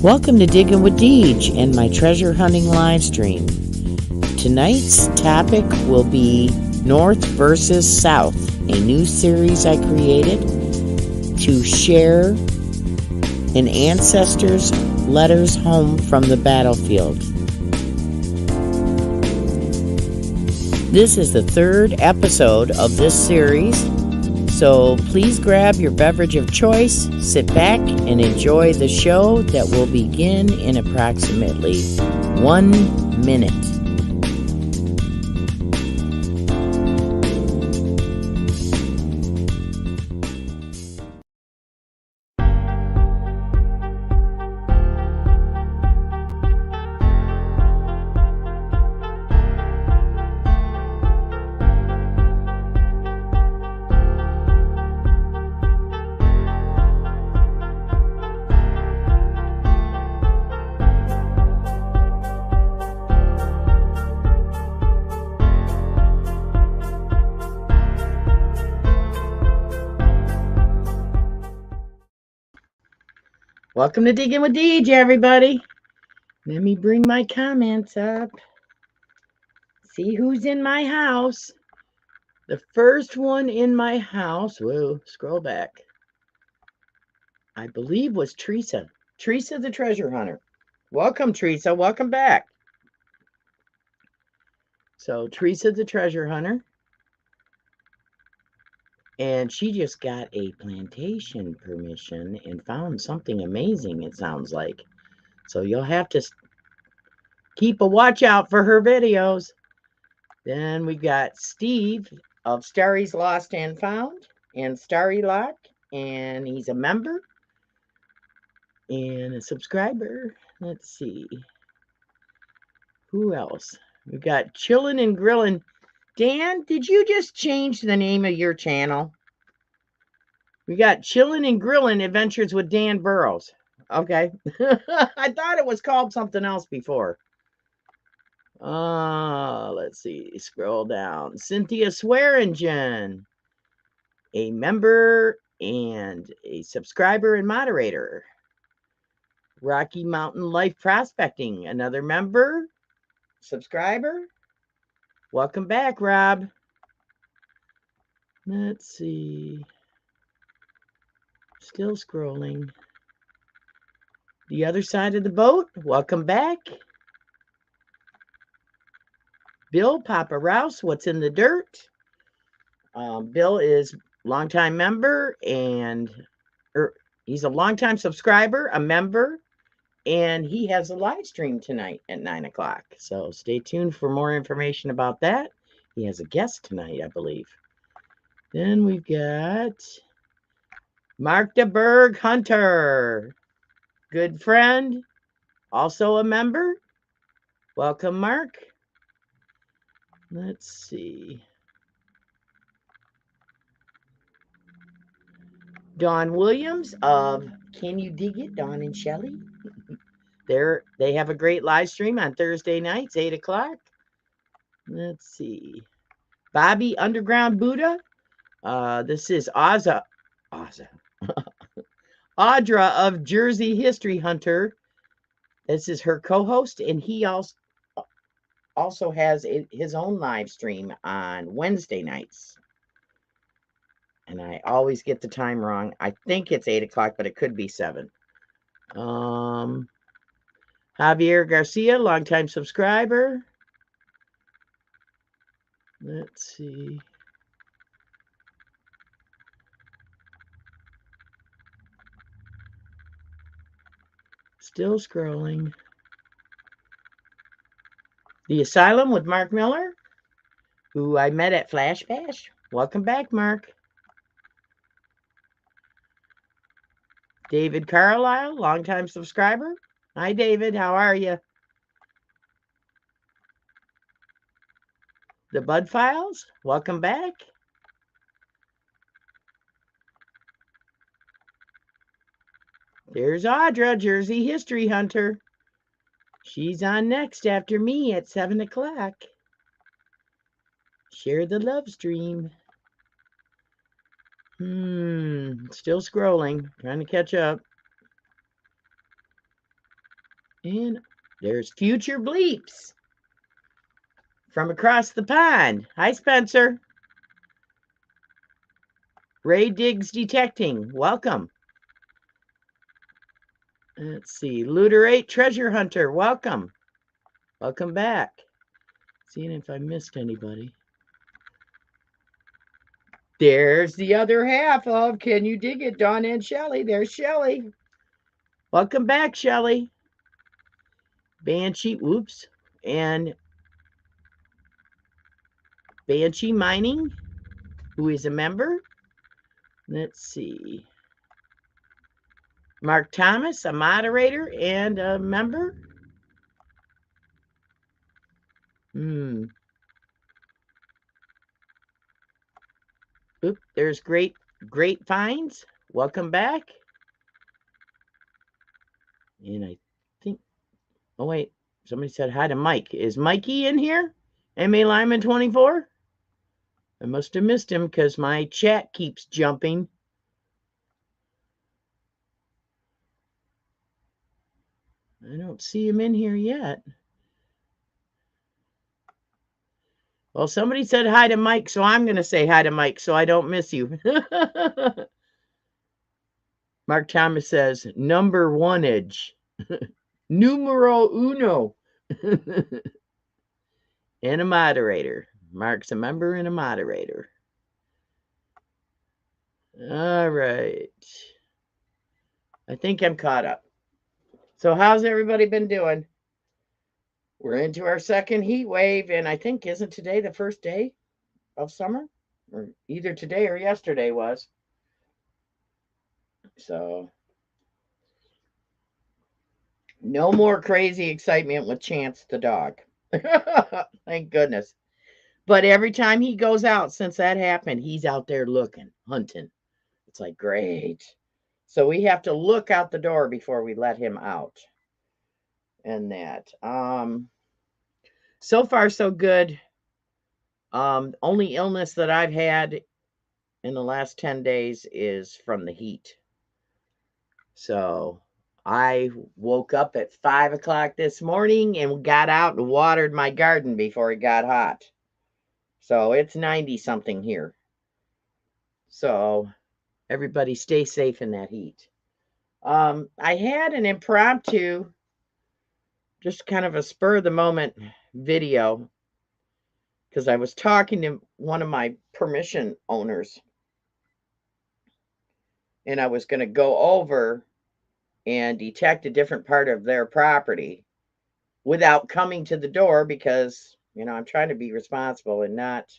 Welcome to Diggin' with Deej and my treasure hunting live stream. Tonight's topic will be North versus South, a new series I created to share an ancestor's letters home from the battlefield. This is the third episode of this series, so please grab your beverage of choice, sit back, and enjoy the show that will begin in approximately 1 minute. Welcome to Diggin' with Deej, everybody. Let me bring my comments up. See who's in my house. The first one in my house, whoa, scroll back, I believe was Teresa. Teresa the treasure hunter. Welcome, Teresa. Welcome back. So, Teresa the treasure hunter. And she just got a plantation permission and found something amazing, it sounds like. So you'll have to keep a watch out for her videos. Then we got Steve of Starry's Lost and Found and Starry Lock. And he's a member and a subscriber. Let's see. Who else? We got Chillin' and Grillin'. Dan, did you just change the name of your channel? We got Chillin' and Grillin' Adventures with Dan Burrows. Okay. I thought it was called something else before. Let's see. Scroll down. Cynthia Swearingen, a member and a subscriber and moderator. Rocky Mountain Life Prospecting, another member, subscriber. Welcome back, Rob. Let's see. Still scrolling. The other side of the boat. Welcome back. Bill PAPAROUS, What's in the Dirt. Bill is longtime member and He's a longtime subscriber, a member, and he has a live stream tonight at 9 o'clock. So stay tuned for more information about that. He has a guest tonight, I believe. Then we've got Mark-TBH Hunter, good friend, also a member. Welcome, Mark. Let's see. Dawn Williams of Can You Dig It, Dawn and Shelli. They have a great live stream on Thursday nights, 8 o'clock. Let's see. Bobby Underground Buddha. This is Audra of Jersey History Hunter. This is her co-host, and he also has his own live stream on Wednesday nights. And I always get the time wrong. I think it's 8 o'clock, but it could be 7. Javier Garcia, longtime subscriber. Let's see. Still scrolling. The Asylum with Mark Miller, who I met at Flash Bash. Welcome back, Mark. David Carlisle, longtime subscriber. Hi, David. How are you? The Bud Files, welcome back. There's Audra, Jersey History Hunter. She's on next after me at 7 o'clock. Share the love stream. Still scrolling, trying to catch up. And there's Future Bleeps from across the pond. Hi, Spencer. Ray Diggs Detecting, welcome. Let's see, Looterate Treasure Hunter, welcome. Welcome back. Seeing if I missed anybody. There's the other half of Can You Dig It, Dawn and Shelli. There's Shelli. Welcome back, Shelli. Banshee, and Banshee Mining, who is a member. Let's see. Mark Thomas, a moderator and a member. There's Great Finds. Welcome back. And I think, oh wait, somebody said hi to Mike. Is Mikey in here? M.A. Lyman 24? I must have missed him because my chat keeps jumping. I don't see him in here yet. Well, somebody said hi to Mike, so I'm going to say hi to Mike so I don't miss you. Mark Thomas says, number one edge. Numero uno. And a moderator. Mark's a member and a moderator. All right. I think I'm caught up. So how's everybody been doing? We're into our second heat wave, and I think, isn't today the first day of summer? Or either today or yesterday was. So, no more crazy excitement with Chance the dog. Thank goodness. But every time he goes out since that happened, he's out there looking, hunting. It's like, great. So we have to look out the door before we let him out. And that. So far, so good. Only illness that I've had in the last 10 days is from the heat. So I woke up at 5 o'clock this morning and got out and watered my garden before it got hot. So it's 90 something here. So everybody stay safe in that heat. I had an impromptu, just kind of a spur of the moment video because I was talking to one of my permission owners. and I was going to go over and detect a different part of their property without coming to the door because, I'm trying to be responsible and not,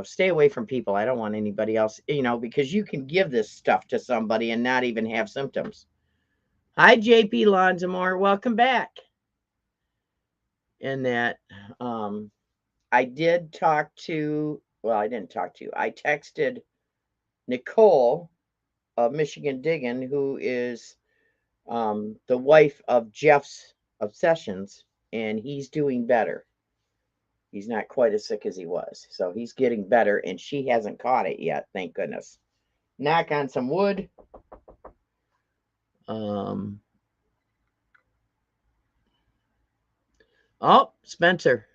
stay away from people. I don't want anybody else, because you can give this stuff to somebody and not even have symptoms. Hi, JP Lonzamore. Welcome back. And that, I did talk to, well, I didn't talk to, I texted Nicole of Michigan Diggin, who is the wife of Jeff's Obsessions, and he's doing better. He's not quite as sick as he was. So he's getting better, and she hasn't caught it yet, thank goodness. Knock on some wood. Oh, Spencer.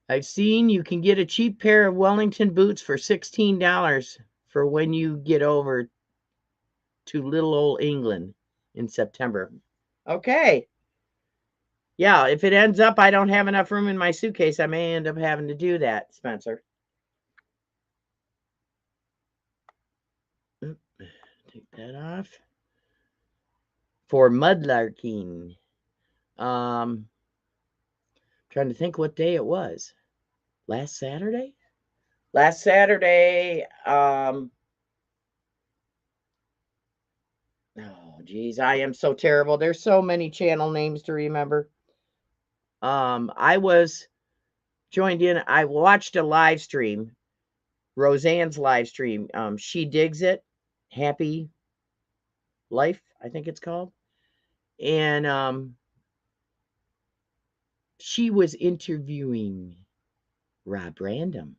I've seen you can get a cheap pair of Wellington boots for $16 for when you get over to little old England in September. Okay. Yeah, if it ends up I don't have enough room in my suitcase, I may end up having to do that, Spencer. Take that off. For mudlarking. Trying to think what day it was. Last Saturday? Last Saturday, oh geez, I am so terrible. There's so many channel names to remember. I was joined in. I watched a live stream, Roseanne's live stream. She Digs It, Happy Life, I think it's called. And she was interviewing Rob Random.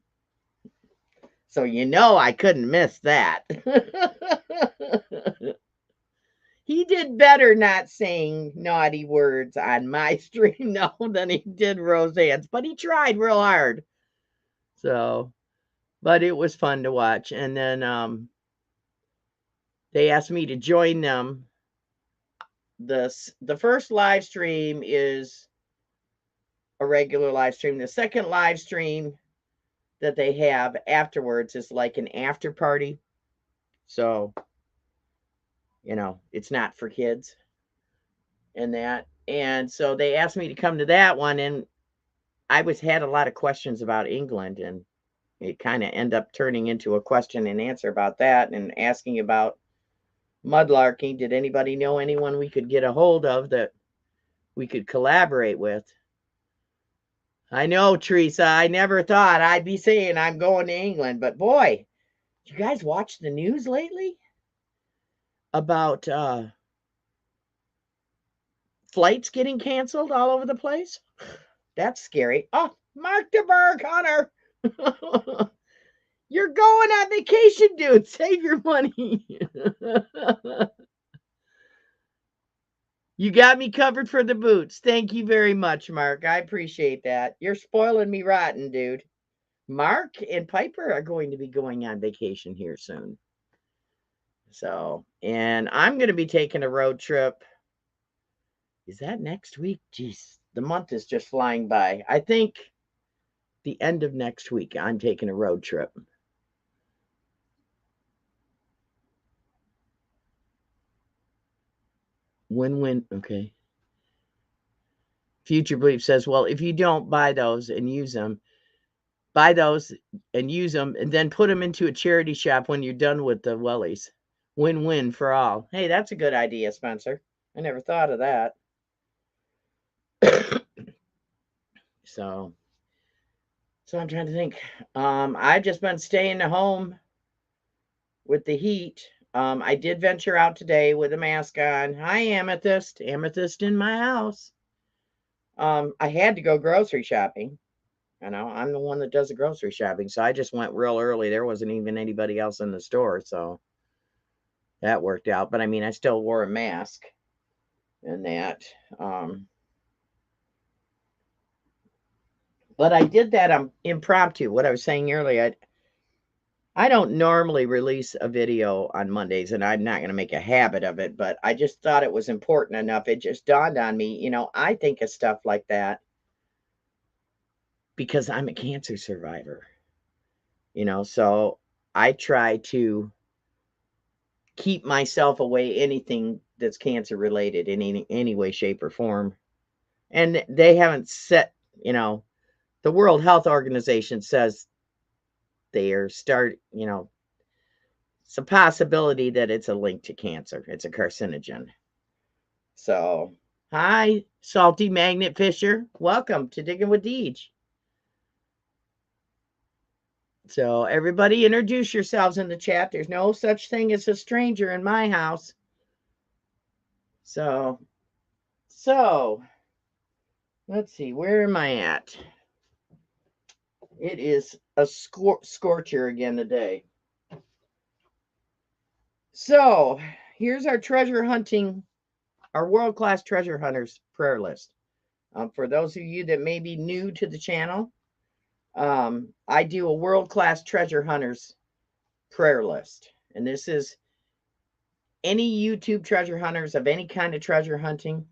So I couldn't miss that. He did better not saying naughty words on my stream than he did Roseanne's, but he tried real hard. So, but it was fun to watch. And then they asked me to join them. The first live stream is a regular live stream. The second live stream that they have afterwards is like an after party. So, it's not for kids and that. And so they asked me to come to that one, and I had a lot of questions about England, and it kind of ended up turning into a question and answer about that, and asking about mudlarking. Did anybody know anyone we could get a hold of that we could collaborate with? I know, Teresa, I never thought I'd be saying I'm going to England, but boy, you guys watch the news lately about flights getting canceled all over the place? That's scary. Oh, Mark-TBH, Hunter. You're going on vacation, dude. Save your money. You got me covered for the boots. Thank you very much, Mark. I appreciate that. You're spoiling me rotten, dude. Mark and Piper are going to be going on vacation here soon. So, and I'm going to be taking a road trip. Is that next week? Jeez, the month is just flying by. I think the end of next week, I'm taking a road trip. Win-win. Okay. Future Belief says, well, if you don't buy those and use them, buy those and use them, and then put them into a charity shop when you're done with the wellies. Win-win for all. Hey, that's a good idea, Spencer. I never thought of that. So I'm trying to think. I've just been staying at home with the heat. I did venture out today with a mask on. Hi, Amethyst. Amethyst in my house. I had to go grocery shopping. I'm the one that does the grocery shopping, so I just went real early. There wasn't even anybody else in the store, so that worked out. But I mean, I still wore a mask and that. But I did that impromptu. What I was saying earlier, I don't normally release a video on Mondays, and I'm not going to make a habit of it, but I just thought it was important enough. It just dawned on me, I think of stuff like that because I'm a cancer survivor, so I try to keep myself away anything that's cancer related in any way, shape, or form. And they haven't set, the World Health Organization says they are it's a possibility that it's a link to cancer. It's a carcinogen. So, hi, Salty Magnet Fisher. Welcome to Digging with Deej. So, everybody introduce yourselves in the chat. There's no such thing as a stranger in my house. So let's see, where am I at? It is a scorcher again today. So here's our treasure hunting, our world-class treasure hunters prayer list. For those of you that may be new to the channel, I do a world-class treasure hunters prayer list. And this is any YouTube treasure hunters of any kind of treasure hunting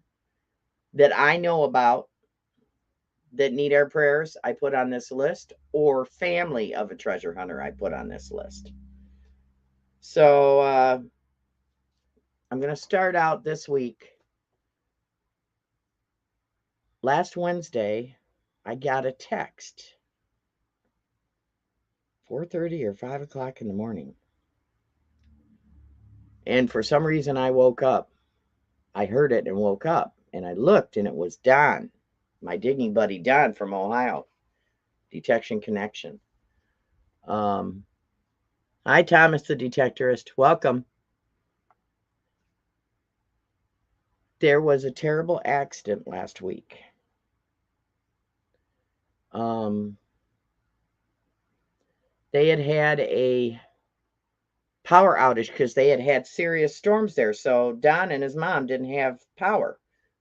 that I know about that need our prayers, I put on this list, or family of a treasure hunter, I put on this list. So I'm going to start out this week. Last Wednesday, I got a text, 4:30 or 5 o'clock in the morning. And for some reason, I woke up. I heard it and woke up. And I looked, and it was Don, my digging buddy Don from Ohio, Detection Connection. Hi, Thomas the Detectorist. Welcome. There was a terrible accident last week. They had a power outage because they had serious storms there. So Don and his mom didn't have power.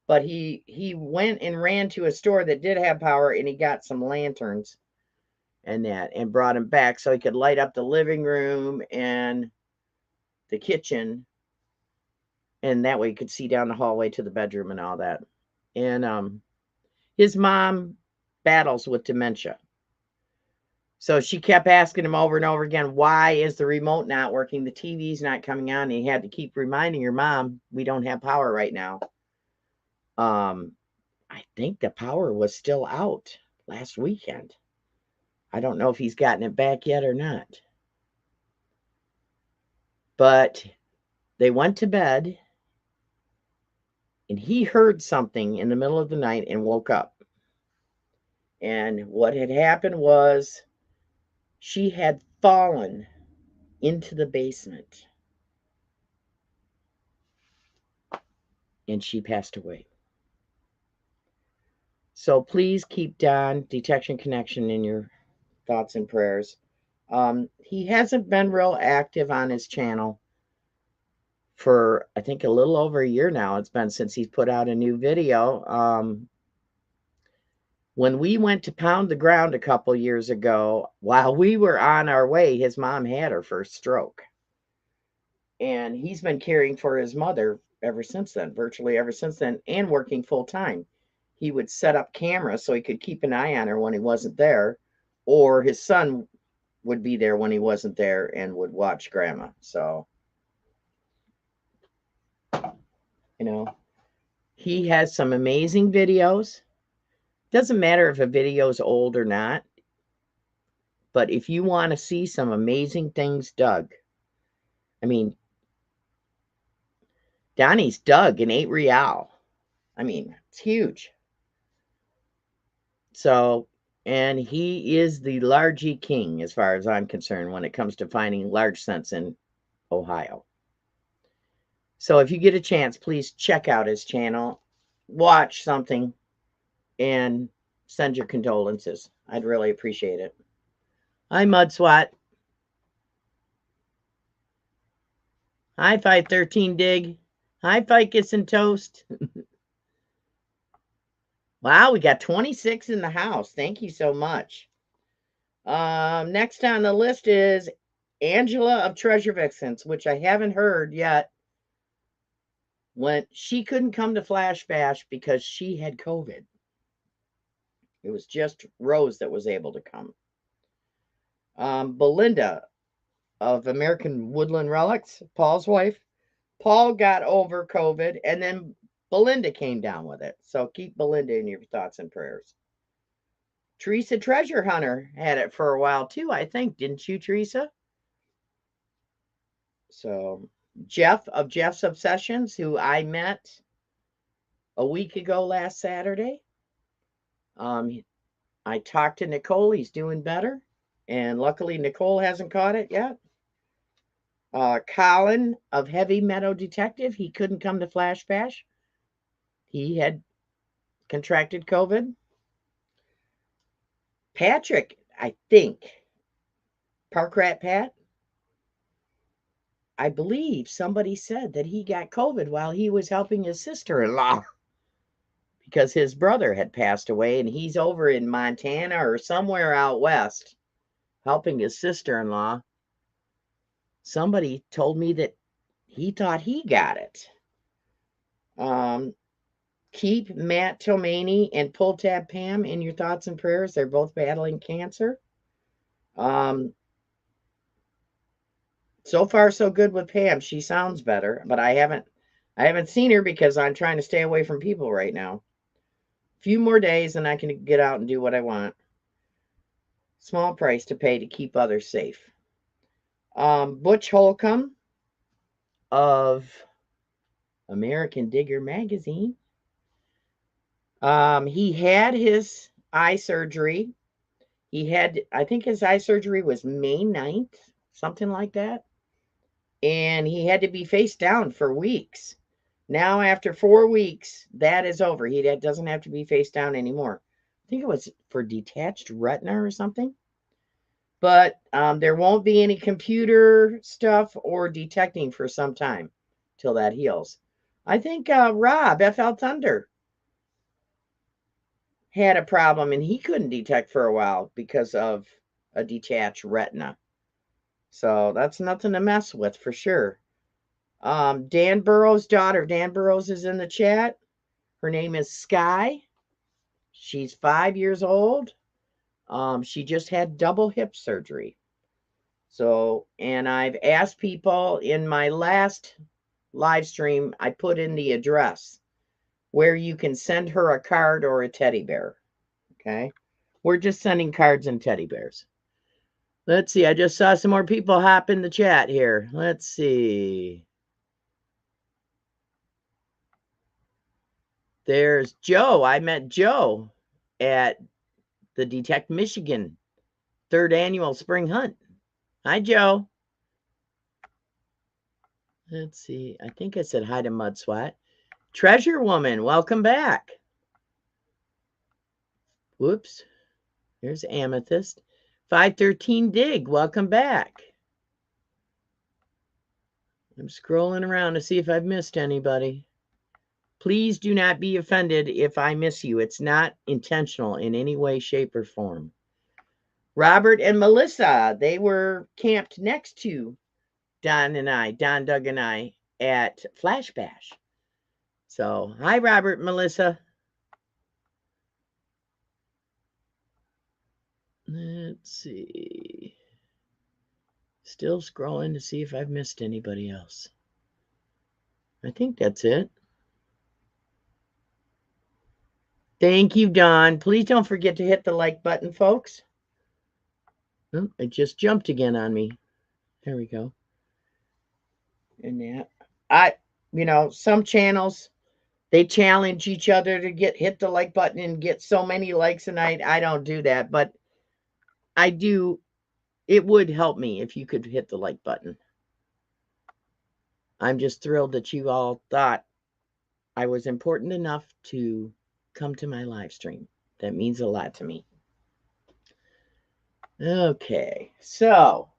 But he went and ran to a store that did have power, and he got some lanterns and brought them back so he could light up the living room and the kitchen. And that way he could see down the hallway to the bedroom and all that. And his mom battles with dementia. So she kept asking him over and over again, why is the remote not working? The TV's not coming on. And he had to keep reminding her, Mom, we don't have power right now. I think the power was still out last weekend. I don't know if he's gotten it back yet or not. But they went to bed, and he heard something in the middle of the night and woke up. And what had happened was she had fallen into the basement, and she passed away. So please keep Don, Detection Connection, in your thoughts and prayers. He hasn't been real active on his channel for, I think, a little over a year now. It's been since he's put out a new video. When we went to pound the ground a couple years ago, while we were on our way, his mom had her first stroke. And he's been caring for his mother ever since then, virtually ever since then, and working full time. He would set up cameras so he could keep an eye on her when he wasn't there, or his son would be there when he wasn't there and would watch grandma. So, he has some amazing videos. Doesn't matter if a video is old or not, but if you want to see some amazing things dug, Donnie's dug an 8 real. It's huge. So, and he is the largey king as far as I'm concerned when it comes to finding large cents in Ohio. So if you get a chance, please check out his channel, watch something, and send your condolences. I'd really appreciate it. Hi, Mud Swat. Hi, 513 Dig. Hi, Ficus and Toast. Wow, we got 26 in the house. Thank you so much. Next on the list is Angela of Treasure Vixens, which I haven't heard yet. When she couldn't come to Flash Bash because she had COVID. It was just Rose that was able to come. Belinda of American Woodland Relics, Paul's wife. Paul got over COVID, and then Belinda came down with it. So keep Belinda in your thoughts and prayers. Teresa Treasure Hunter had it for a while too, I think. Didn't you, Teresa? So Jeff of Jeff's Obsessions, who I met a week ago last Saturday. I talked to Nicole. He's doing better. And luckily, Nicole hasn't caught it yet. Colin of Heavy Meadow Detective. He couldn't come to Flash Bash. He had contracted COVID. Patrick, I think. Park Rat Pat. I believe somebody said that he got COVID while he was helping his sister-in-law because his brother had passed away and he's over in Montana or somewhere out west helping his sister-in-law. Somebody told me that he thought he got it. Keep Matt Tomani and Pull Tab Pam in your thoughts and prayers. They're both battling cancer. So far, so good with Pam. She sounds better, but I haven't seen her because I'm trying to stay away from people right now. A few more days and I can get out and do what I want. Small price to pay to keep others safe. Butch Holcomb of American Digger magazine. He had his eye surgery. I think his eye surgery was May 9th, something like that. And he had to be face down for weeks. Now, after 4 weeks, that is over. He doesn't have to be face down anymore. I think it was for detached retina or something. But there won't be any computer stuff or detecting for some time till that heals. I think Rob, FL Thunder, had a problem and he couldn't detect for a while because of a detached retina. So that's nothing to mess with for sure. Dan Burrows' daughter. Dan Burrows is in the chat. Her name is Sky. She's 5 years old. She just had double hip surgery. So, and I've asked people in my last live stream, I put in the address where you can send her a card or a teddy bear. Okay. We're just sending cards and teddy bears. Let's see. I just saw some more people hop in the chat here. Let's see. There's Joe. I met Joe at the Detect Michigan 3rd annual spring hunt. Hi, Joe. Let's see. I think I said hi to Mud Swat. Treasure Woman, welcome back. Whoops. There's Amethyst. 513 Dig, welcome back. I'm scrolling around to see if I've missed anybody. Please do not be offended if I miss you. It's not intentional in any way, shape, or form. Robert and Melissa, they were camped next to Don, Doug, and I at Flash Bash. So, hi, Robert and Melissa. Let's see. Still scrolling to see if I've missed anybody else. I think that's it. Thank you, Don. Please don't forget to hit the like button, folks. Oh, it just jumped again on me. There we go. And that, some channels, they challenge each other to hit the like button and get so many likes a night. I don't do that, but I do. It would help me if you could hit the like button. I'm just thrilled that you all thought I was important enough to come to my live stream. That means a lot to me. Okay, so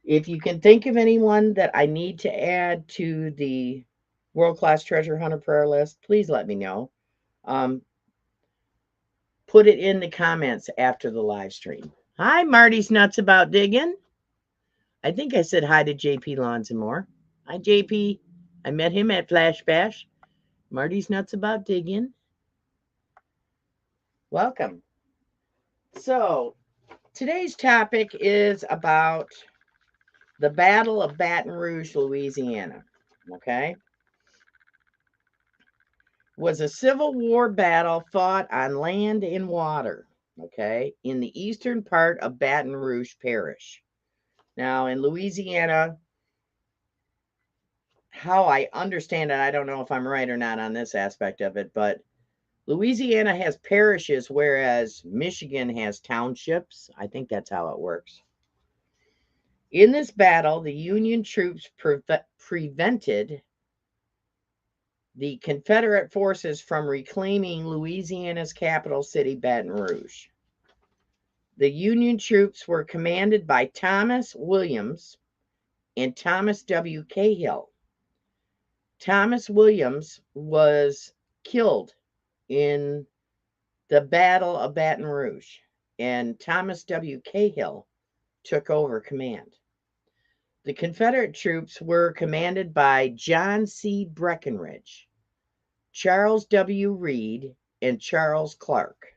if you can think of anyone that I need to add to the World Class Treasure Hunter prayer list, please let me know. Put it in the comments after the live stream. Hi, Marty's Nuts About Digging. I think I said hi to JP Lawns and More. Hi, JP. I met him at Flash Bash. Marty's Nuts About Digging. Welcome. So, today's topic is about the Battle of Baton Rouge, Louisiana, okay, was a Civil War battle fought on land and water, okay, in the eastern part of Baton Rouge Parish. Now, in Louisiana, how I understand it, I don't know if I'm right or not on this aspect of it, but Louisiana has parishes, whereas Michigan has townships. I think that's how it works. In this battle, the Union troops prevented the Confederate forces from reclaiming Louisiana's capital city, Baton Rouge. The Union troops were commanded by Thomas Williams and Thomas W. Cahill. Thomas Williams was killed in the Battle of Baton Rouge, and Thomas W. Cahill took over command. The Confederate troops were commanded by John C. Breckinridge, Charles W. Reed, and Charles Clark.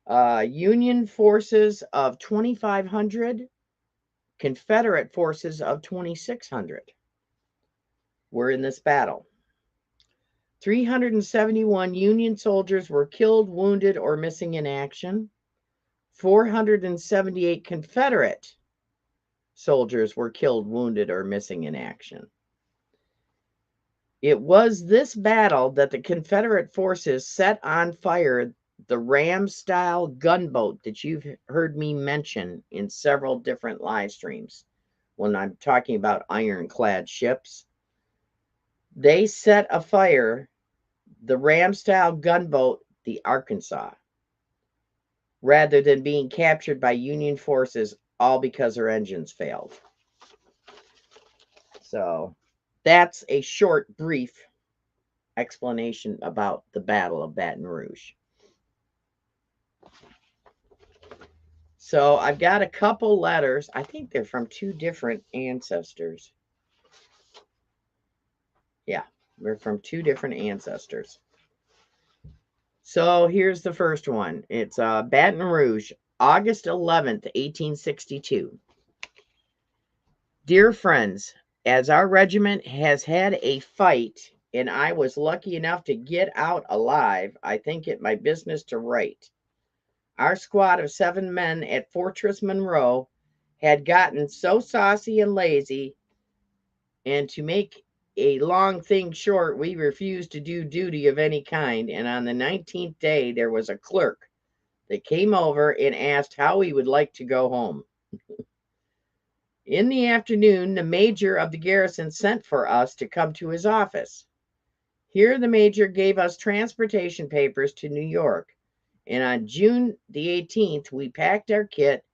Union forces of 2,500, Confederate forces of 2,600 were in this battle. 371 Union soldiers were killed, wounded, or missing in action. 478 Confederate soldiers were killed, wounded, or missing in action. It was this battle that the Confederate forces set on fire the Ram-style gunboat that you've heard me mention in several different live streams when I'm talking about ironclad ships. They set afire the Ram-style gunboat, the Arkansas, rather than being captured by Union forces, all because their engines failed. So that's a short, brief explanation about the Battle of Baton Rouge. So I've got a couple letters. I think they're from two different ancestors. Yeah, they're from two different ancestors. So here's the first one. It's Baton Rouge, August 11th, 1862. Dear friends, as our regiment has had a fight and I was lucky enough to get out alive, I think it my business to write. Our squad of 7 men at Fortress Monroe had gotten so saucy and lazy, and to make a long thing short, we refused to do duty of any kind, and on the 19th day there was a clerk that came over and asked how we would like to go home. In the afternoon, the major of the garrison sent for us to come to his office. Here the major gave us transportation papers to New York, and on June the 18th, we packed our kit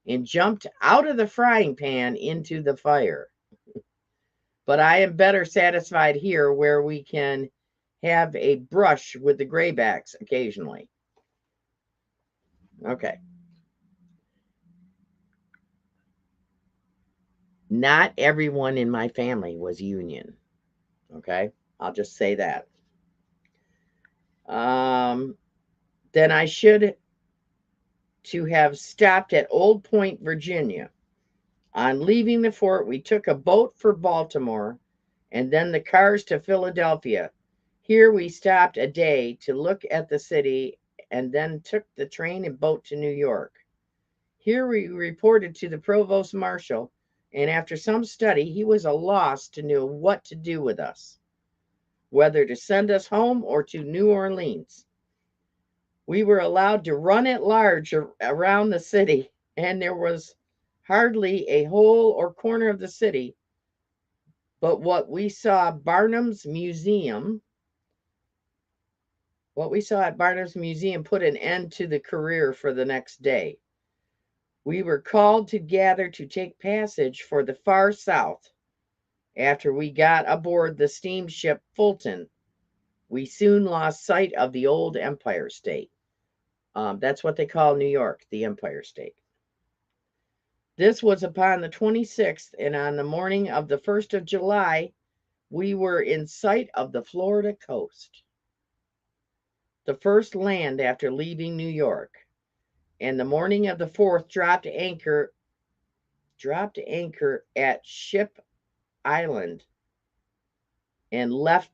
and jumped out of the frying pan into the fire. But I am better satisfied here, where we can have a brush with the graybacks occasionally. Okay. Not everyone in my family was Union. Okay. I'll just say that. Then I should to have stopped at Old Point, Virginia. On leaving the fort, we took a boat for Baltimore and then the cars to Philadelphia. Here we stopped a day to look at the city and then took the train and boat to New York. Here we reported to the provost marshal, and after some study, he was a loss to know what to do with us, whether to send us home or to New Orleans. We were allowed to run at large around the city, and there was hardly a hole or corner of the city but what we saw at Barnum's Museum put an end to the career for the next day. We were called to gather to take passage for the far south. After we got aboard the steamship Fulton, we soon lost sight of the old Empire State. That's what they call New York, the Empire State. This was upon the 26th, and on the morning of the 1st of July, we were in sight of the Florida coast, the first land after leaving New York, and the morning of the 4th dropped anchor dropped anchor at Ship Island and left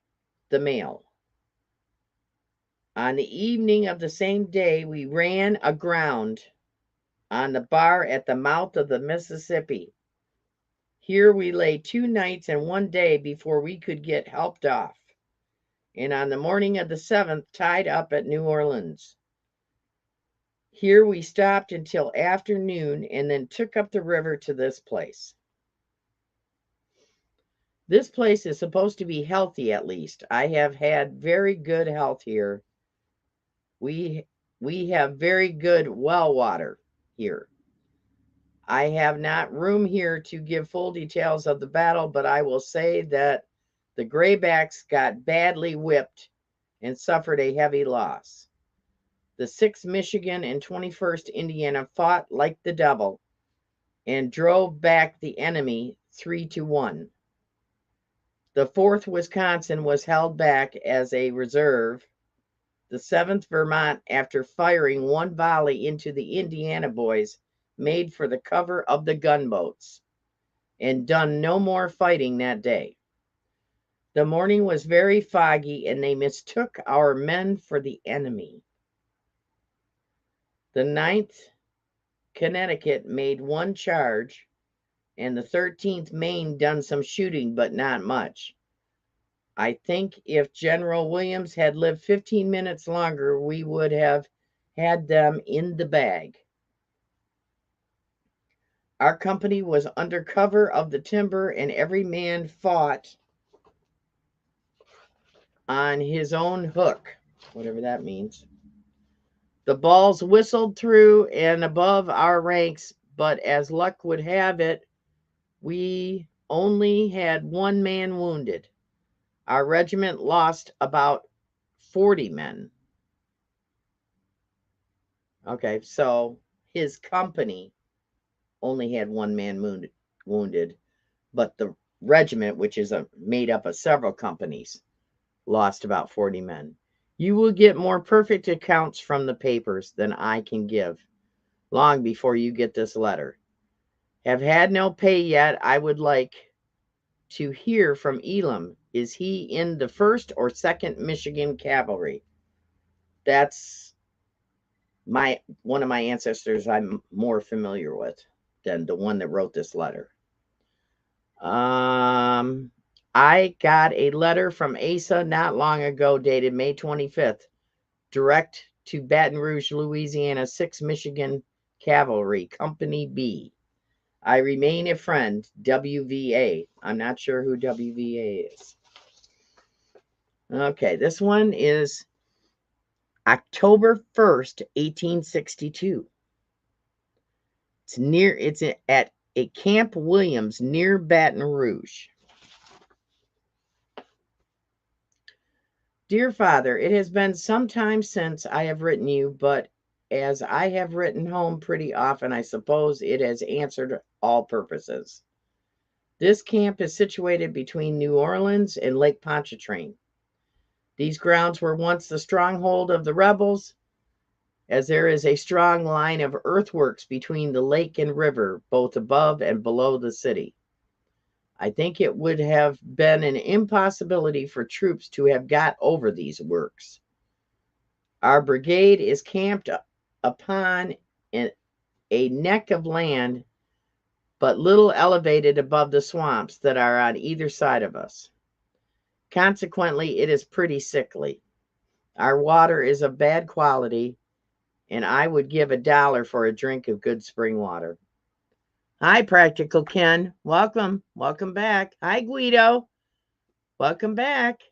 the mail. On the evening of the same day, we ran aground on the bar at the mouth of the Mississippi. Here we lay 2 nights and 1 day before we could get helped off, and on the morning of the 7th tied up at New Orleans. Here we stopped until afternoon and then took up the river to this place. This place is supposed to be healthy, at least. I have had very good health here. We have very good well water here. I have not room here to give full details of the battle, but I will say that the Graybacks got badly whipped and suffered a heavy loss. The 6th Michigan and 21st Indiana fought like the devil and drove back the enemy 3-1. The 4th Wisconsin was held back as a reserve. The 7th Vermont, after firing 1 volley into the Indiana boys, made for the cover of the gunboats and done no more fighting that day. The morning was very foggy and they mistook our men for the enemy. The 9th Connecticut made 1 charge and the 13th Maine done some shooting, but not much. I think if General Williams had lived 15 minutes longer, we would have had them in the bag. Our company was under cover of the timber, and every man fought on his own hook, whatever that means. The balls whistled through and above our ranks, but as luck would have it, we only had 1 man wounded. Our regiment lost about 40 men. Okay, so his company only had 1 man wounded, but the regiment, which is made up of several companies, lost about 40 men. You will get more perfect accounts from the papers than I can give long before you get this letter. Have had no pay yet. I would like to hear from Elam. Is he in the 1st or 2nd Michigan Cavalry? That's one of my ancestors I'm more familiar with than the one that wrote this letter. I got a letter from Asa not long ago dated May 25th, direct to Baton Rouge, Louisiana, 6th Michigan Cavalry, Company B. I remain a friend, WVA. I'm not sure who WVA is. Okay, this one is October 1st, 1862. It's at a Camp Williams near Baton Rouge. Dear Father, it has been some time since I have written you, but as I have written home pretty often, I suppose it has answered all purposes. This camp is situated between New Orleans and Lake Pontchartrain. These grounds were once the stronghold of the rebels, as there is a strong line of earthworks between the lake and river, both above and below the city. I think it would have been an impossibility for troops to have got over these works. Our brigade is camped upon a neck of land, but little elevated above the swamps that are on either side of us. Consequently, it is pretty sickly. Our water is of bad quality, and I would give $1 for a drink of good spring water. Hi, Practical Ken. Welcome. Welcome back. Hi, Guido. Welcome back.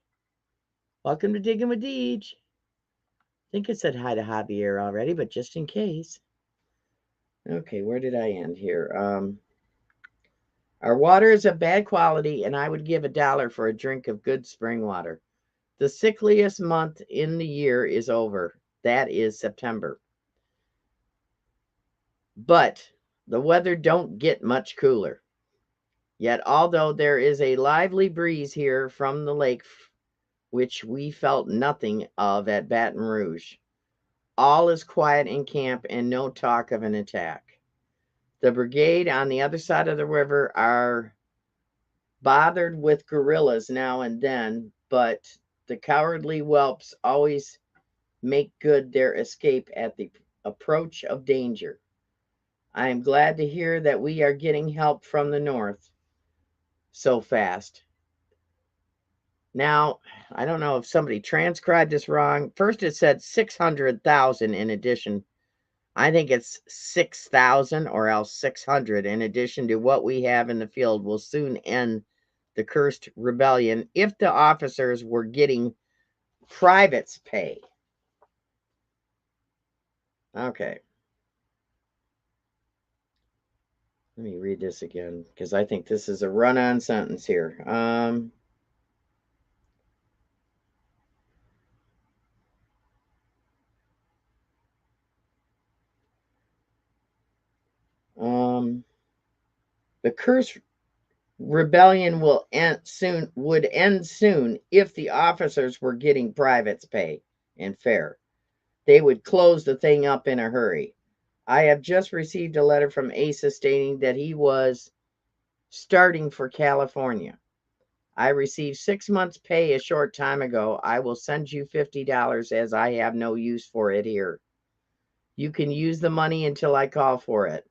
Welcome to Diggin' with Deej. I think it said hi to Javier already, but just in case. Okay, where did I end here? Our water is of bad quality, and I would give $1 for a drink of good spring water. The sickliest month in the year is over. That is September. But the weather don't get much cooler. Yet, although there is a lively breeze here from the lake, which we felt nothing of at Baton Rouge, all is quiet in camp and no talk of an attack. The brigade on the other side of the river are bothered with guerrillas now and then, but the cowardly whelps always make good their escape at the approach of danger. I am glad to hear that we are getting help from the north so fast. Now, I don't know if somebody transcribed this wrong. First, it said 600,000 in addition. I think it's 6,000 or else 600 in addition to what we have in the field will soon end the cursed rebellion if the officers were getting privates' pay. Okay. Let me read this again because I think this is a run-on sentence here. The cursed rebellion will end soon. Would end soon if the officers were getting privates' pay and fair. They would close the thing up in a hurry. I have just received a letter from Asa stating that he was starting for California. I received 6 months' pay a short time ago. I will send you $50 as I have no use for it here. You can use the money until I call for it.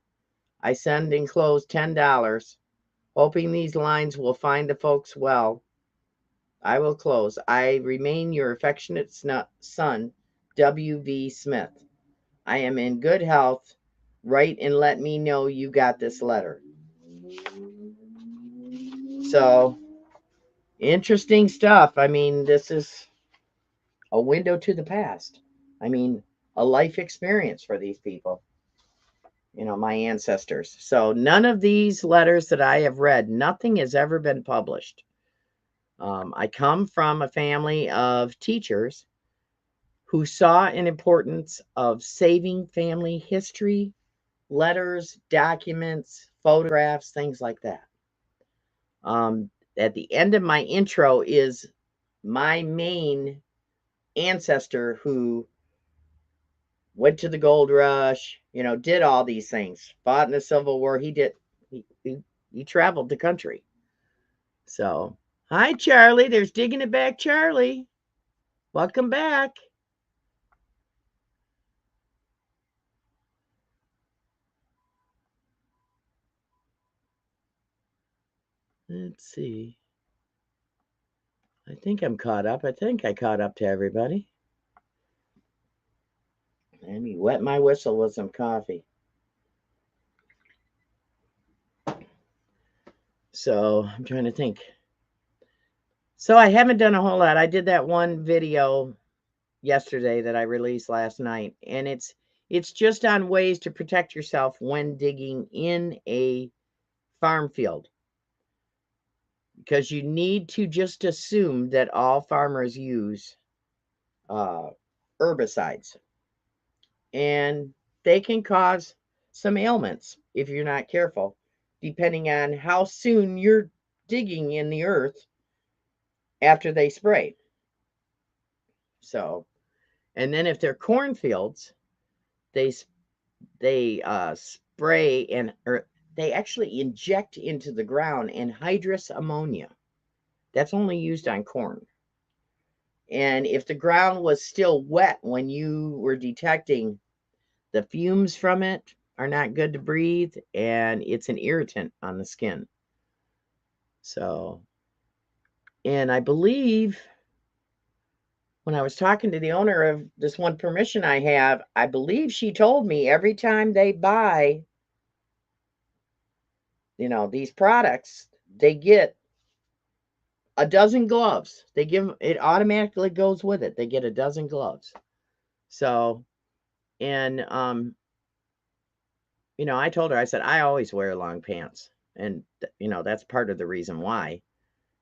I send enclosed $10, hoping these lines will find the folks well. I will close. I remain your affectionate son, W.V. Smith. I am in good health. Write and let me know you got this letter. So, interesting stuff. I mean, this is a window to the past. I mean, a life experience for these people. You know, my ancestors. So none of these letters that I have read, nothing has ever been published. I come from a family of teachers who saw an importance of saving family history, letters, documents, photographs, things like that. At the end of my intro is my main ancestor who went to the gold rush, you know, did all these things, fought in the Civil War. He traveled the country. So, hi, Charlie. There's Digging It Back, Charlie. Welcome back. Let's see. I think I'm caught up. I think I caught up to everybody. Let me wet my whistle with some coffee. So I'm trying to think. So I haven't done a whole lot. I did that one video yesterday that I released last night, and it's just on ways to protect yourself when digging in a farm field, because you need to just assume that all farmers use herbicides, and they can cause some ailments if you're not careful, depending on how soon you're digging in the earth after they spray. So, and then if they're cornfields, they spray or they actually inject into the ground anhydrous ammonia. That's only used on corn. And if the ground was still wet when you were detecting, the fumes from it are not good to breathe, and it's an irritant on the skin. So, and I believe when I was talking to the owner of this one permission I have, I believe she told me every time they buy, you know, these products, they get a dozen gloves. They give it automatically goes with it. They get a dozen gloves. So, and you know, I told her, I said, I always wear long pants, and you know, that's part of the reason why,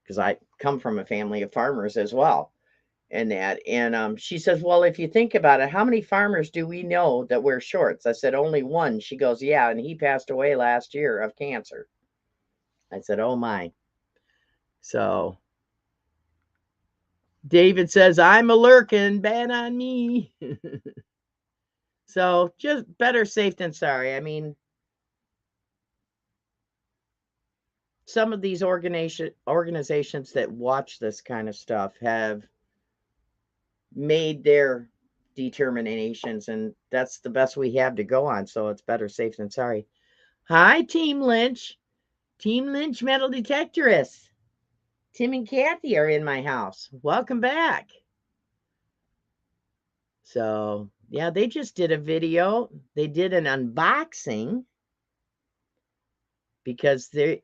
because I come from a family of farmers as well. And that, and she says, well, if you think about it, how many farmers do we know that wear shorts? I said, only one. She goes, yeah, and he passed away last year of cancer. I said, oh my. So David says, I'm a lurking, bad on me. So just better safe than sorry. I mean, some of these organizations that watch this kind of stuff have made their determinations, and that's the best we have to go on. So it's better safe than sorry. Hi, Team Lynch. Team Lynch Metal Detectorists. Tim and Kathy are in my house. Welcome back. So, yeah, they just did a video. They did an unboxing because they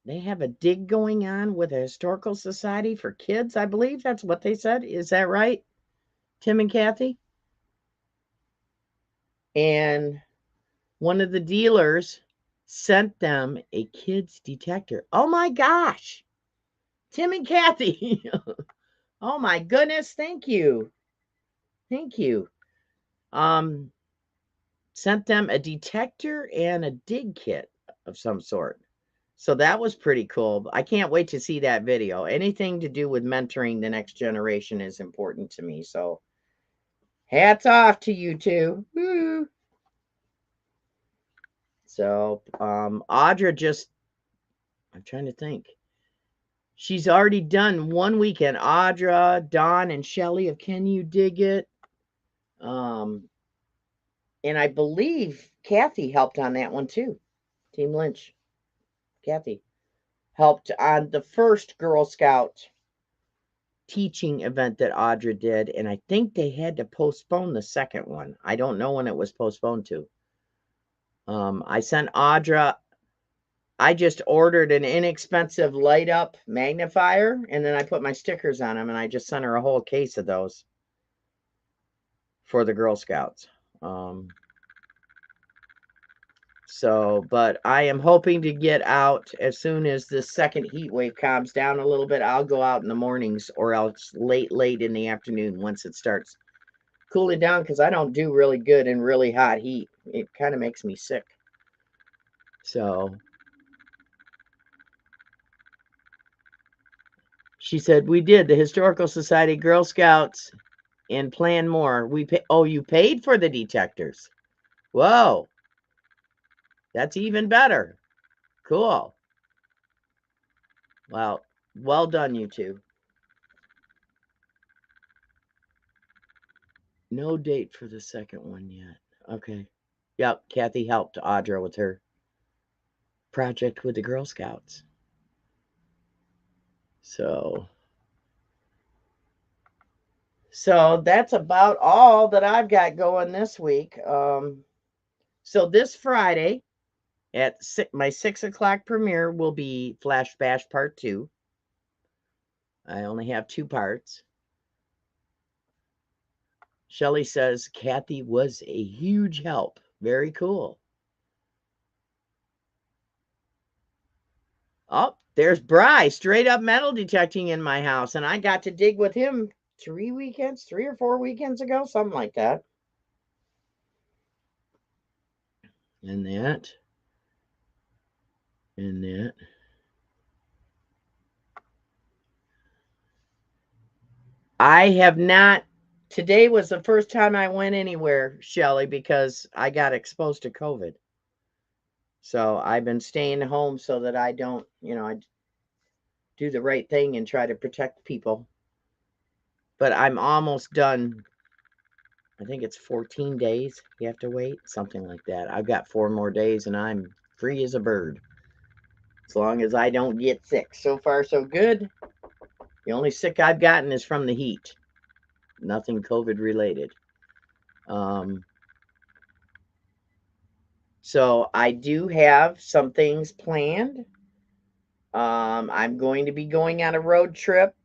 have a dig going on with a historical society for kids, I believe that's what they said. Is that right, Tim and Kathy? And one of the dealers sent them a kid's detector. Oh my gosh. Tim and Kathy. Oh my goodness, thank you. Thank you. Sent them a detector and a dig kit of some sort. So that was pretty cool. I can't wait to see that video. Anything to do with mentoring the next generation is important to me. So hats off to you two. Woo. So Audra just, I'm trying to think. She's already done one weekend. Audra, Dawn, and Shelli of CanYouDigIt. And I believe Kathy helped on that one too. Team Lynch. Kathy helped on the first Girl Scout teaching event that Audra did, and I think they had to postpone the second one. I don't know when it was postponed to. I sent Audra, I just ordered an inexpensive light up magnifier, and then I put my stickers on them, and I just sent her a whole case of those for the Girl Scouts. So, but I am hoping to get out as soon as this second heat wave calms down a little bit. I'll go out in the mornings or else late in the afternoon once it starts cooling down, because I don't do really good in really hot heat. It kind of makes me sick. So she said, we did the Historical Society, Girl Scouts, and plan more. Oh, you paid for the detectors. Whoa. That's even better. Cool. Well done, you two. No date for the second one yet. Okay. Yep, Kathy helped Audra with her project with the Girl Scouts. So that's about all that I've got going this week. So this Friday at my 6 o'clock premiere will be Flash Bash Part 2. I only have 2 parts. Shelli says Kathy was a huge help. Very cool. Oh, there's Bry, straight up metal detecting in my house, and I got to dig with him 3 or 4 weekends ago, something like that. And that. I have not. Today was the first time I went anywhere, Shelli, because I got exposed to COVID. So I've been staying home so that I don't, I do the right thing and try to protect people. But I'm almost done. I think it's 14 days you have to wait, something like that. I've got 4 more days and I'm free as a bird. As long as I don't get sick. So far, so good. The only sick I've gotten is from the heat. Nothing COVID related. So I do have some things planned. I'm going to be going on a road trip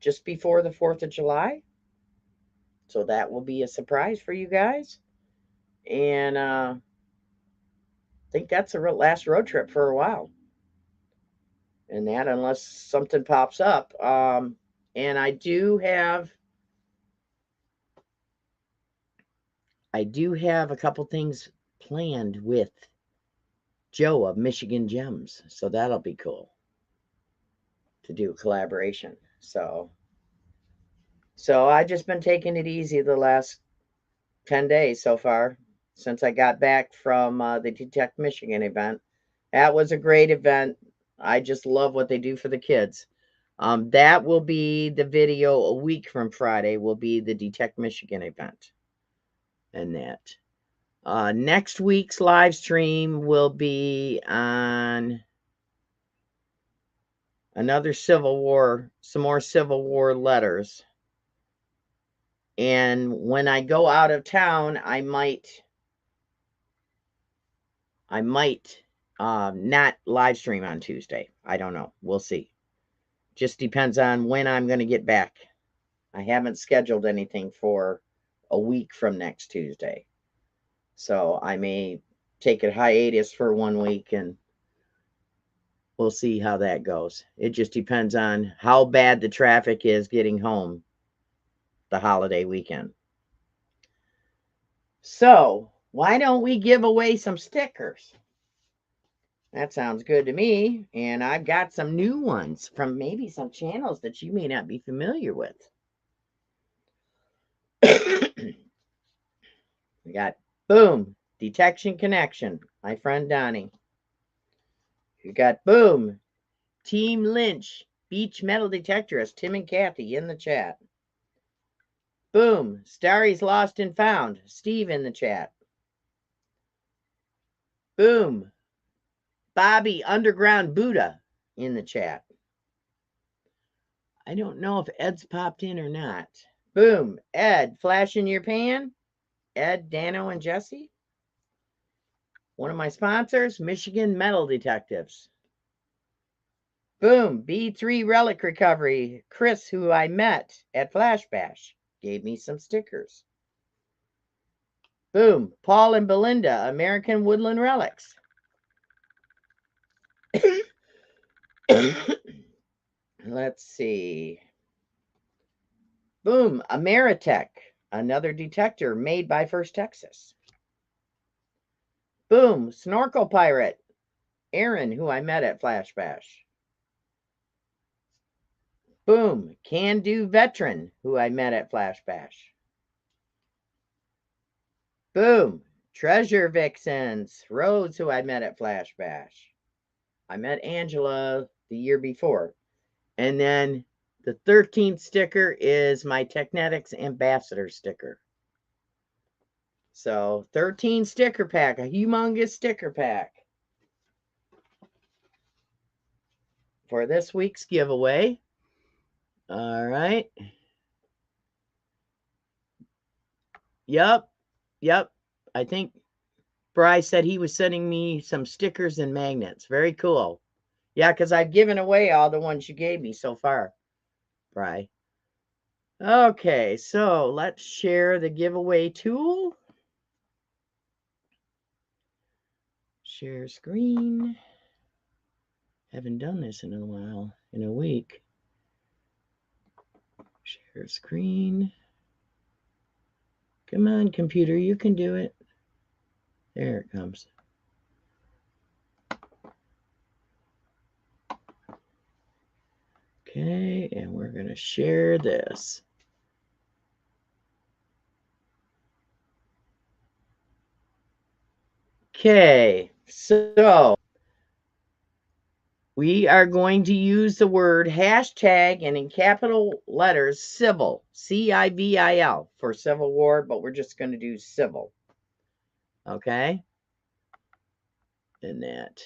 just before the 4th of July. So that will be a surprise for you guys. And I think that's the last road trip for a while. And that, unless something pops up. And I do have a couple things planned with Joe of Michigan Gems. So that'll be cool to do a collaboration. So I just been taking it easy the last 10 days so far since I got back from the Detect Michigan event. That was a great event. I just love what they do for the kids. That will be the video a week from Friday, will be the Detect Michigan event. And that. Next week's live stream will be on another Civil War, some more Civil War letters. And when I go out of town, I might not live stream on Tuesday. I don't know. We'll see. Just depends on when I'm going to get back. I haven't scheduled anything for a week from next Tuesday. So I may take a hiatus for 1 week, and we'll see how that goes. It just depends on how bad the traffic is getting home the holiday weekend. So why don't we give away some stickers? That sounds good to me. And I've got some new ones from maybe some channels that you may not be familiar with. We got Boom, Detection Connection, my friend Donnie. We got Boom, Team Lynch, Beach Metal Detectorists, Tim and Kathy in the chat. Boom, Starry's Lost and Found, Steve in the chat. Boom, Bobby Underground Buddha in the chat. I don't know if Ed's popped in or not. Boom, Ed, Flash in Your Pan. Ed, Dano, and Jesse. One of my sponsors, Michigan Metal Detectives. Boom, B3 Relic Recovery. Chris, who I met at Flash Bash, gave me some stickers. Boom, Paul and Belinda, American Woodland Relics. Let's see. Boom, Ameritech, another detector made by First Texas. Boom, Snorkel Pirate, Aaron, who I met at Flash Bash. Boom, Can Do Veteran, who I met at Flash Bash. Boom, Treasure Vixens, Rose, who I met at Flash Bash. I met Angela the year before. And then the 13th sticker is my Technetics Ambassador sticker. So 13 sticker pack, a humongous sticker pack for this week's giveaway. All right. Yep. I think Bryce said he was sending me some stickers and magnets. Very cool. Yeah, because I've given away all the ones you gave me so far, Bry. Okay, so let's share the giveaway tool. Share screen. Haven't done this in a while, in a week. Share screen. Come on, computer, you can do it. There it comes. Okay, and we're going to share this. Okay, so we are going to use the word hashtag and in capital letters civil, C-I-V-I-L, for Civil War, but we're just going to do civil. Okay? And that.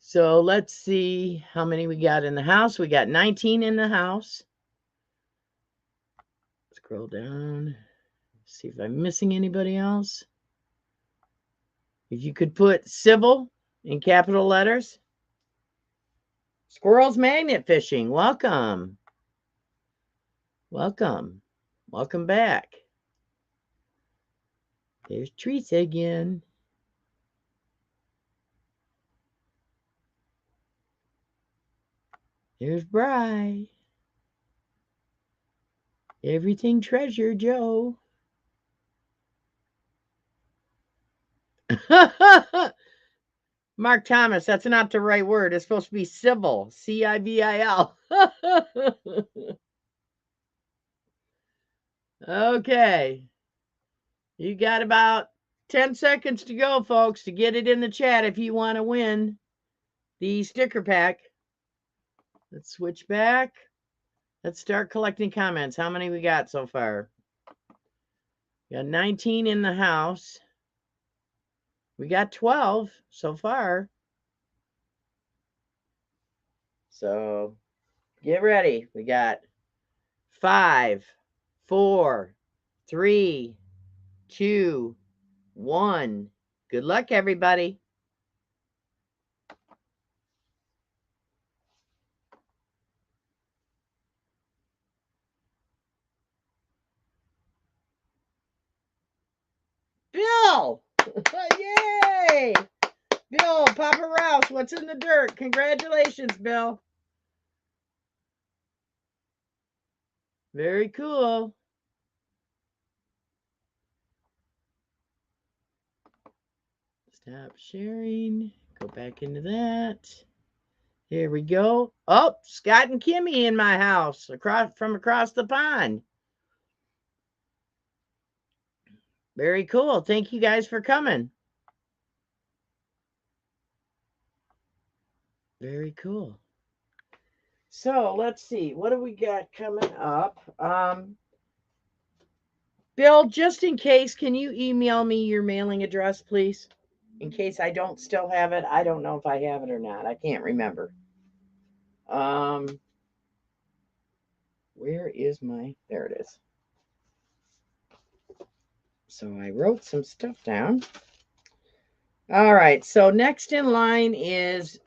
So let's see how many we got in the house. We got 19 in the house. Scroll down. See if I'm missing anybody else. If you could put civil in capital letters. Squirrels Magnet Fishing, welcome. Welcome. Welcome back. There's Teresa again. There's Bry. Everything Treasure Joe. Mark Thomas, that's not the right word. It's supposed to be civil. C-I-V-I-L. Okay. You got about 10 seconds to go, folks, to get it in the chat if you want to win the sticker pack. Let's switch back. Let's start collecting comments. How many we got so far? We got 19 in the house. We got 12 so far. So get ready. We got 5, 4, 3, 2, 1. Good luck, everybody. Bill! Yay! Bill, PAPAROUS, what's in the dirt? Congratulations, Bill. Very cool. Stop sharing. Go back into that. Here we go. Oh, Scott and Kimmy in my house from across the pond. Very cool. Thank you guys for coming. Very cool. So let's see. What do we got coming up? Bill, just in case, can you email me your mailing address, please? In case I don't still have it. I don't know if I have it or not. I can't remember. Where is my... There it is. So I wrote some stuff down. All right. So next in line is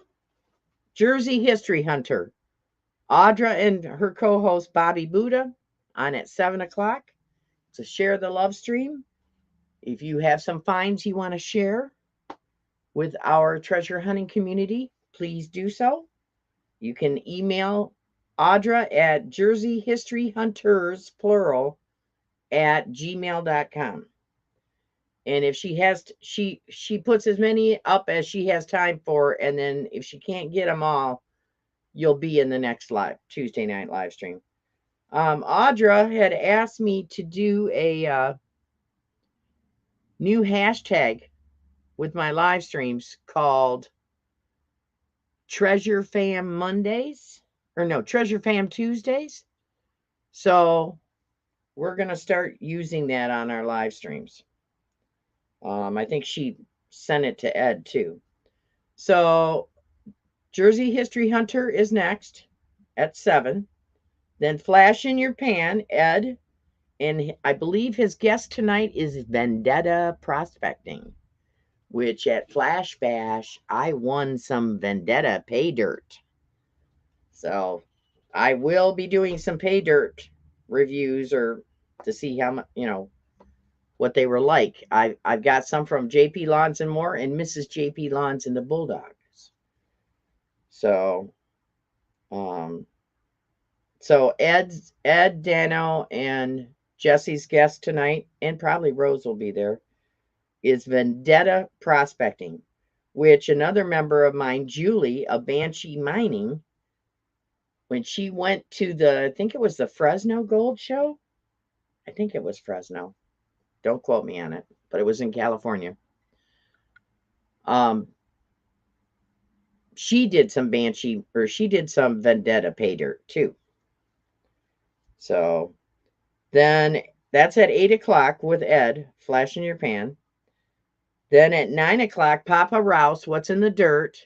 Jersey History Hunter. Audra and her co-host Bobby Buddha on at 7 o'clock to share the love stream. If you have some finds you want to share with our treasure hunting community, please do so. You can email Audra at jerseyhistoryhunters, plural, at gmail.com. And if she has, she puts as many up as she has time for. And then if she can't get them all, you'll be in the next Tuesday night live stream. Audra had asked me to do a new hashtag with my live streams called Treasure Fam Mondays, or no, Treasure Fam Tuesdays. So we're going to start using that on our live streams. I think she sent it to Ed too. So Jersey History Hunter is next at 7. Then Flash in Your Pan, Ed, and I believe his guest tonight is Vendetta Prospecting, which at Flash Bash, I won some Vendetta pay dirt. So I will be doing some pay dirt reviews or to see how much, what they were like. I've got some from JP Lawns and More and Mrs. JP Lawns and the Bulldogs. So, Ed, Dano, and Jesse's guest tonight, and probably Rose will be there, is Vendetta Prospecting, which another member of mine, Julie, of Banshee Mining, when she went to I think it was the Fresno Gold Show. I think it was Fresno. Don't quote me on it, but it was in California. She did some she did some Vendetta pay dirt too. So then that's at 8 o'clock with Ed, Flash in Your Pan. Then at 9 o'clock, PAPAROUS, What's in the Dirt.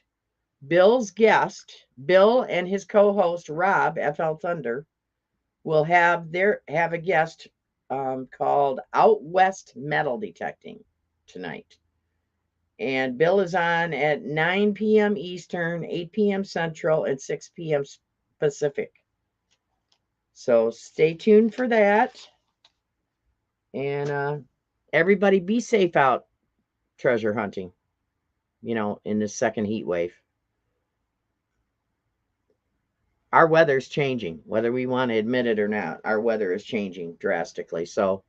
Bill's guest, Bill and his co-host Rob, FL Thunder, will have a guest called Out West Metal Detecting tonight. And Bill is on at 9 p.m. Eastern, 8 p.m. Central, and 6 p.m. Pacific. So stay tuned for that. And everybody be safe out treasure hunting, in this second heat wave. Our weather's changing, whether we want to admit it or not. Our weather is changing drastically. So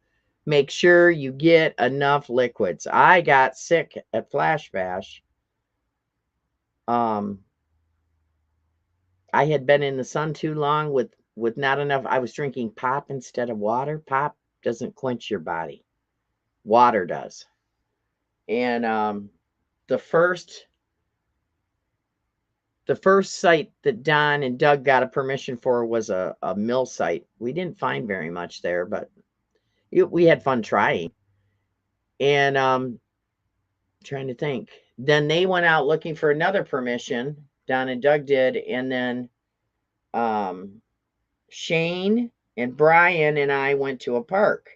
make sure you get enough liquids. I got sick at Flash Bash. I had been in the sun too long with not enough. I was drinking pop instead of water. Pop doesn't quench your body. Water does. And the first site that Don and Doug got a permission for was a mill site. We didn't find very much there, but we had fun trying. And trying to think. Then they went out looking for another permission. Don and Doug did, and then Shane and Brian and I went to a park.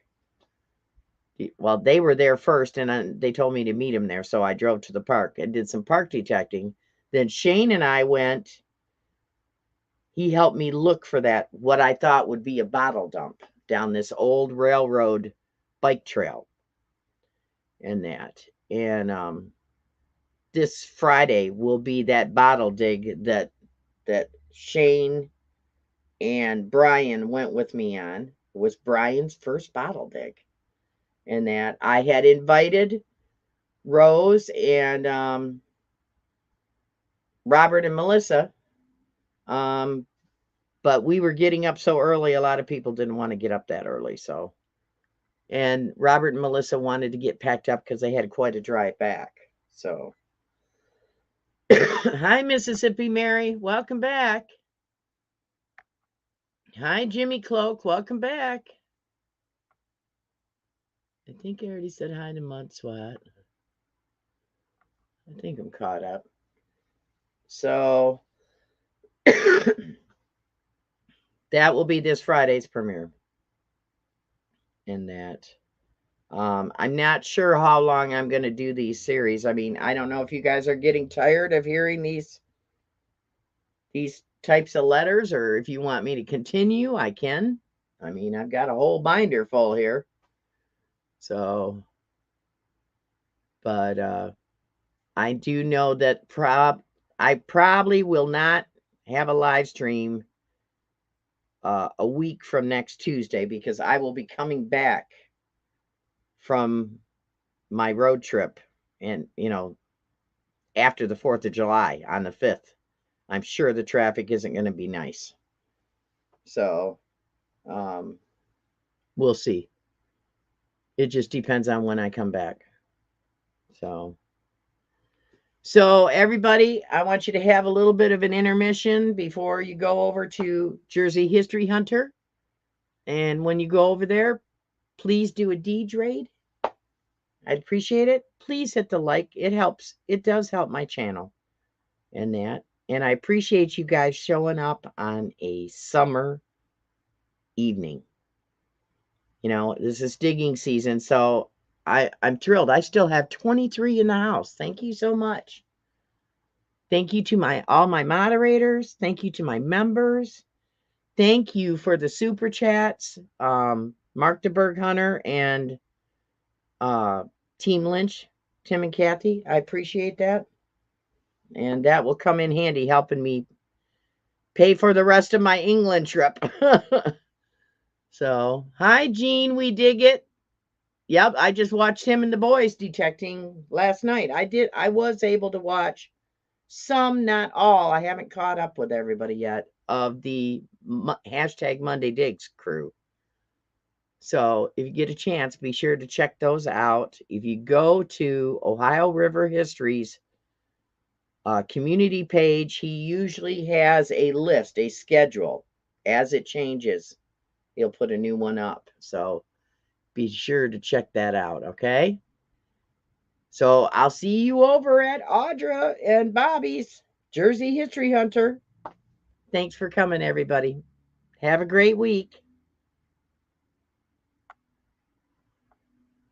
Well, they were there first, and they told me to meet them there, so I drove to the park and did some park detecting. Then Shane and I went. He helped me look for that, what I thought would be a bottle dump down this old railroad bike trail. And that. And this Friday will be that bottle dig that Shane and Brian went with me on. It was Brian's first bottle dig. And that I had invited Rose and Robert and Melissa. But we were getting up so early, a lot of people didn't want to get up that early. So, and Robert and Melissa wanted to get packed up because they had quite a drive back. So, hi, Mississippi Mary. Welcome back. Hi, Jimmy Cloak. Welcome back. I think I already said hi to Mud Swat. I think I'm caught up. So, that will be this Friday's premiere. And that. I'm not sure how long I'm going to do these series. I mean, I don't know if you guys are getting tired of hearing these types of letters, or if you want me to continue, I can. I mean, I've got a whole binder full here. So, but I do know that I probably will not have a live stream a week from next Tuesday, because I will be coming back from my road trip, and after the 4th of July on the 5th. I'm sure the traffic isn't going to be nice. So, we'll see. It just depends on when I come back. So everybody, I want you to have a little bit of an intermission before you go over to Jersey History Hunter. And when you go over there, please do a Deej raid. I'd appreciate it. Please hit the like. It helps. It does help my channel and that. And I appreciate you guys showing up on a summer evening. This is digging season, so I'm thrilled. I still have 23 in the house. Thank you so much. Thank you to all my moderators. Thank you to my members. Thank you for the super chats. Mark the Berg Hunter and Team Lynch, Tim and Kathy. I appreciate that. And that will come in handy helping me pay for the rest of my England trip. So, hi, Gene. We dig it. Yep, I just watched him and the boys detecting last night. I was able to watch some, not all. I haven't caught up with everybody yet, of the hashtag Monday Digs crew. So if you get a chance, be sure to check those out. If you go to Ohio River History's community page, he usually has a list, a schedule. As it changes, he'll put a new one up. So be sure to check that out, okay? So I'll see you over at Audra and Bobby's Jersey History Hunter. Thanks for coming, everybody. Have a great week.